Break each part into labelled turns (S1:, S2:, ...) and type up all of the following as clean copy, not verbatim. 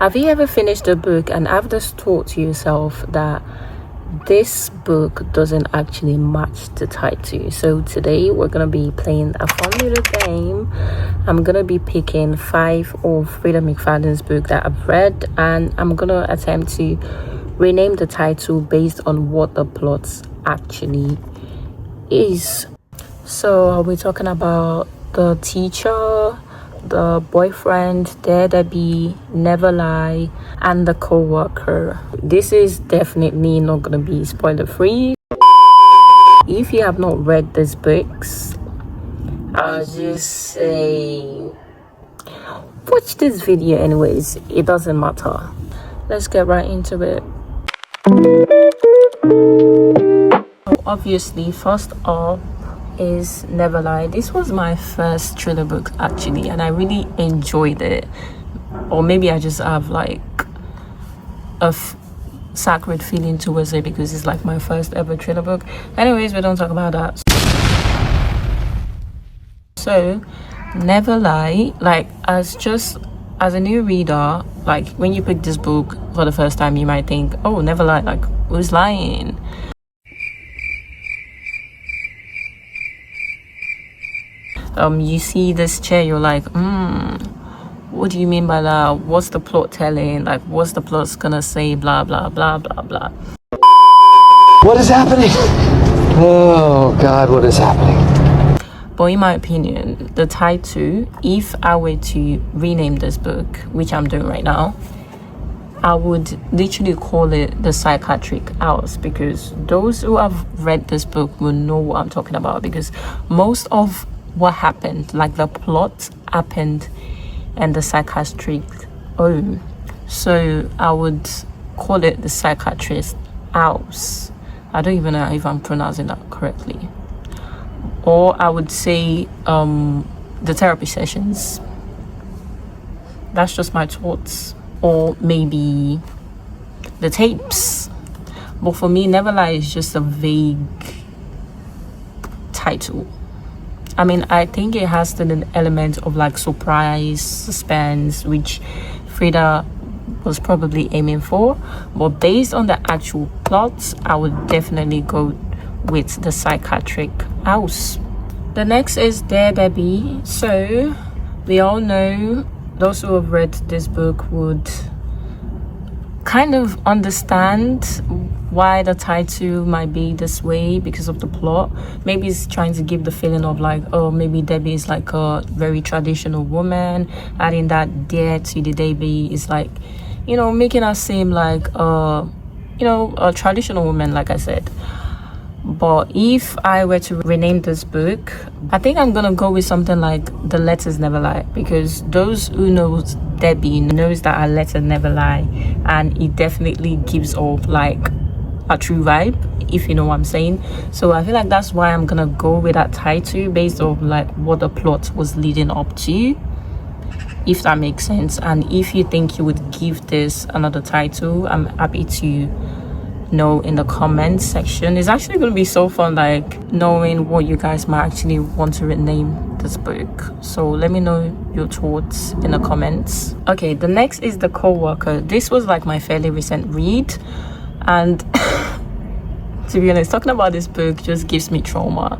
S1: Have you ever finished a book and have this thought to yourself that this book doesn't actually match the title? So today we're gonna be playing a fun little game. I'm gonna be picking 5 of Freida McFadden's book that I've read, and I'm gonna attempt to rename the title based on what the plot actually is. So I'll be talking about the teacher, the boyfriend, Daredevil, Never Lie, and the co-worker. This is definitely not gonna be spoiler free. If you have not read these books, I'll just say watch this video anyways. It doesn't matter. Let's get right into it. Obviously, first up is Never Lie. This was my first thriller book actually, and I really enjoyed it. Or maybe I just have like a sacred feeling towards it because it's like my first ever thriller book. Anyways, we don't talk about that. So Never Lie, like as a new reader, like when you pick this book for the first time, you might think, oh, Never Lie, like who's lying? You see this chair, you're like, what do you mean by that? What's the plot telling? Like, what's the plot's gonna say? Blah, blah, blah, blah, blah.
S2: What is happening? Oh, God, what is happening?
S1: But in my opinion, the title, if I were to rename this book, which I'm doing right now, I would literally call it The Psychiatric House, because those who have read this book will know what I'm talking about, because most of what happened, like the plot happened in the psychiatric home. So I would call it The Psychiatrist House. I don't even know if I'm pronouncing that correctly. Or I would say the therapy sessions. That's just my thoughts. Or maybe the tapes. But for me, Never Lie is just a vague title. I mean, I think it has an element of like surprise, suspense, which Freida was probably aiming for. But based on the actual plot, I would definitely go with The Psychiatric House. The next is Daredevil. So we all know, those who have read this book would kind of understand why the title might be this way because of the plot. Maybe it's trying to give the feeling of like, oh, maybe Debbie is like a very traditional woman, adding that dare to the Debbie is like, you know, making her seem like a traditional woman, like I said. But if I were to rename this book, I think I'm gonna go with something like The Letters Never Lie, because those who knows Debbie knows that her letters never lie, and it definitely gives off like a true vibe, if you know what I'm saying. So I feel like that's why I'm gonna go with that title based on like what the plot was leading up to, if that makes sense. And if you think you would give this another title, I'm happy to know in the comments section. It's actually going to be so fun, like knowing what you guys might actually want to rename this book. So let me know your thoughts in the comments. Okay, the next is The Co-worker. This was like my fairly recent read, and to be honest, talking about this book just gives me trauma.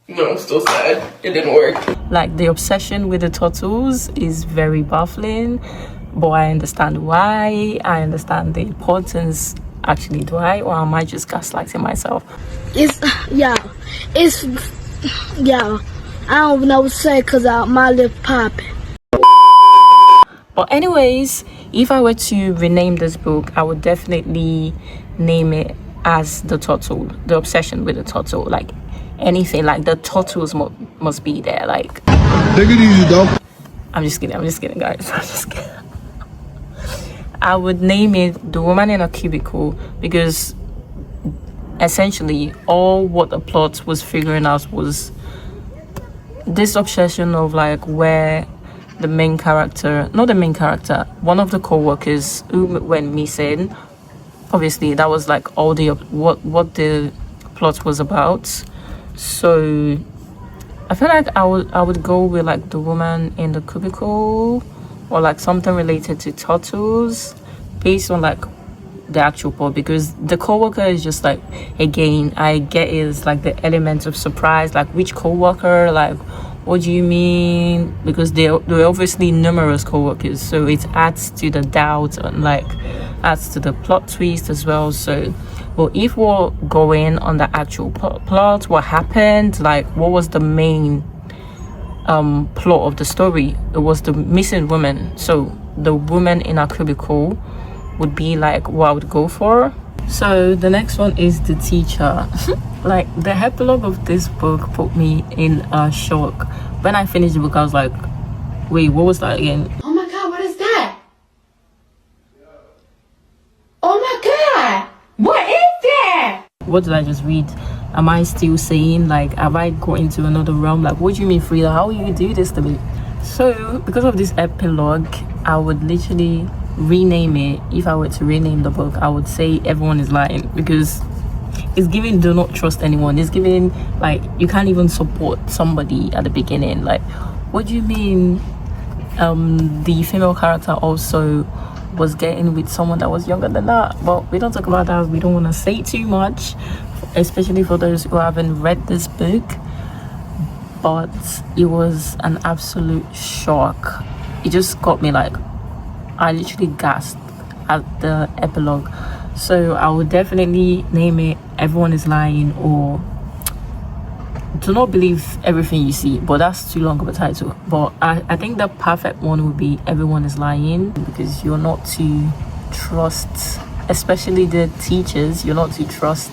S3: No, I'm still sad. It didn't work.
S1: Like the obsession with the turtles is very baffling, but I understand why. I understand the importance. Actually, do I, or am I just gaslighting myself?
S4: Yeah. I don't know what to say because my lip popping.
S1: But anyways, if I were to rename this book, I would definitely name it as The Turtle, The Obsession with the Turtle. Like anything, like the turtles must be there. Like,
S2: Take it easy, though.
S1: I'm just kidding, guys. I'm just kidding. I would name it The Woman in a Cubicle, because essentially all what the plot was figuring out was this obsession of like where the main character, not the main character, one of the co-workers who went missing. Obviously that was like all the what the plot was about. So I feel like I would go with like the woman in the cubicle, or like something related to turtles, based on like the actual plot, because the co-worker is just like, again, I get is like the element of surprise, like which co-worker, like what do you mean, because there are obviously numerous co-workers, so it adds to the doubt and like adds to the plot twist as well. So but if we're going on the actual plot, what happened, like what was the main plot of the story, it was the missing woman. So the woman in a cubicle would be like what I would go for. So the next one is the teacher. Like the epilogue of this book put me in a shock. When I finished the book, I was like, wait, what was that again?
S5: Oh my god, what is that? Oh my god, what is that?
S1: What did I just read? Am I still saying, like, have I gone into another realm? Like, what do you mean, Freida? How will you do this to me? So because of this epilogue, I would literally rename it. If I were to rename the book, I would say Everyone is Lying, because it's giving do not trust anyone. It's giving like you can't even support somebody at the beginning. Like, what do you mean the female character also was getting with someone that was younger than that? But we don't talk about that. We don't want to say too much, especially for those who haven't read this book. But it was an absolute shock. It just got me like, I literally gasped at the epilogue. So I would definitely name it Everyone is Lying, or Do Not Believe Everything You See, but that's too long of a title. But I think the perfect one would be Everyone is Lying, because you're not to trust, especially the teachers, you're not to trust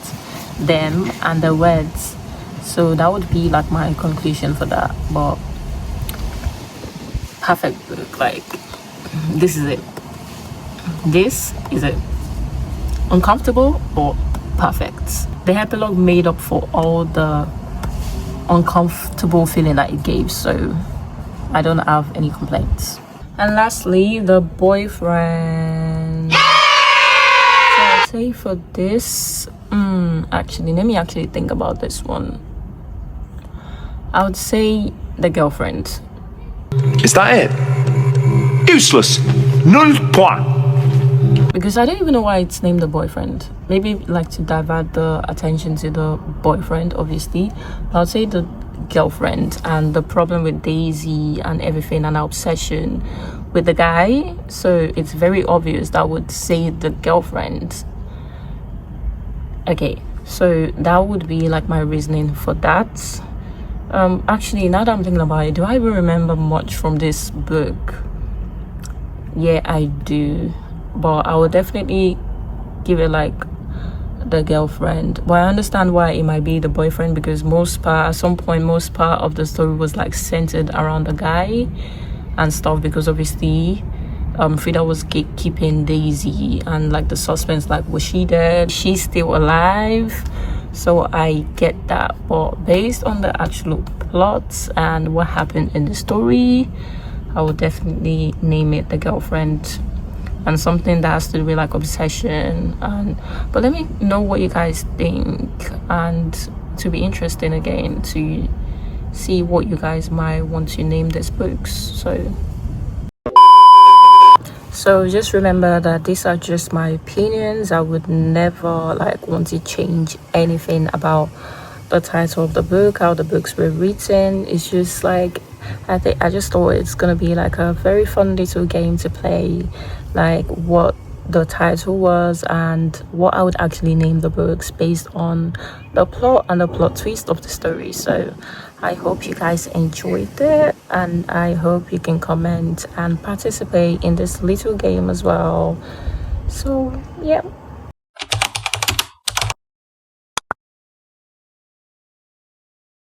S1: them and their words. So that would be like my conclusion for that. But perfect book, like this is it. This is it. Uncomfortable but perfect. The epilogue made up for all the uncomfortable feeling that it gave, so I don't have any complaints. And lastly, the boyfriend. So I'd say for this, actually, let me actually think about this one. I would say the girlfriend.
S2: Is that it? Useless. Null point.
S1: Because I don't even know why it's named the boyfriend. Maybe like to divert the attention to the boyfriend, obviously. But I'd say the girlfriend, and the problem with Daisy and everything, and our obsession with the guy. So it's very obvious that I would say the girlfriend. Okay, so that would be like my reasoning for that. Actually, now that I'm thinking about it, do I even remember much from this book? Yeah, I do. But I would definitely give it like the girlfriend. But I understand why it might be the boyfriend, because at some point most part of the story was like centered around the guy and stuff, because obviously Freida was keeping Daisy, and like the suspense, like was she dead, she's still alive. So I get that, but based on the actual plots and what happened in the story, I would definitely name it the girlfriend. And something that has to do with like obsession. But let me know what you guys think, and to be interesting again to see what you guys might want to name these books. So just remember that these are just my opinions. I would never like want to change anything about the title of the book, how the books were written. It's just like I just thought it's gonna be like a very fun little game to play, like what the title was and what I would actually name the books based on the plot and the plot twist of the story. So I hope you guys enjoyed it, and I hope you can comment and participate in this little game as well. So yeah.